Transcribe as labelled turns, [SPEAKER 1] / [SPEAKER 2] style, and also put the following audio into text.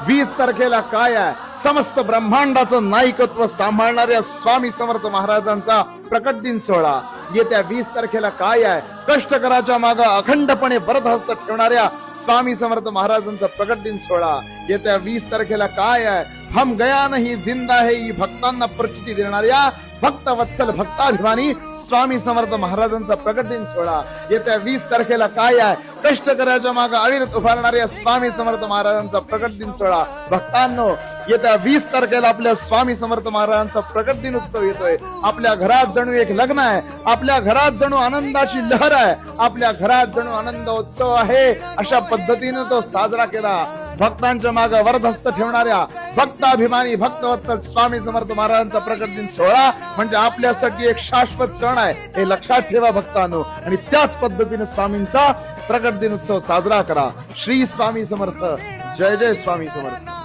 [SPEAKER 1] 20 तारखेला काय आहे, समस्त ब्रह्मांडाचं नायकत्व सांभाळणाऱ्या स्वामी समर्थ महाराजांचा प्रकट दिन सोहळा. येत्या 20 तारखेला काय आहे, कष्टकराच्या मागे अखंडपणे वरदहस्त ठेवणाऱ्या स्वामी समर्थ महाराजांचा प्रकट दिन सोहळा. येत्या 20 तारखेला काय आहे, हम गया नहीं जिंदा है ही भक्तांना प्रचिती देणाऱ्या भक्त वत्सल भक्ताभिमानी स्वामी समर्थ महाराजांचा प्रकट दिन सोहळा. येत्या 20 तारखेला काय आहे, कष्टकऱ्याच्या मागे अविरत उभारणाऱ्या स्वामी समर्थ महाराजांचा प्रकट दिन सोहळा. भक्तांनो, येत्या 20 तारखेला आपल्या स्वामी समर्थ महाराजांचा प्रकट दिन उत्सव येतोय. आपल्या घरात जणू एक लग्न आहे, आपल्या घरात जणू आनंदाची लहर आहे, आपल्या घरात जणू आनंद उत्सव आहे. अशा पद्धतीने तो साजरा केला. भक्तांच्या मागे वरदहस्त ठेवणाऱ्या भक्ताभिमानी भक्तवत्सल स्वामी समर्थ महाराजांचा प्रकट दिन सोहळा म्हणजे आपल्यासाठी एक शाश्वत सण आहे, हे लक्षात ठेवा भक्तांनो. आणि त्याच पद्धतीने स्वामींचा प्रकट दिन उत्सव साजरा करा. श्री स्वामी समर्थ. जय जय स्वामी समर्थ.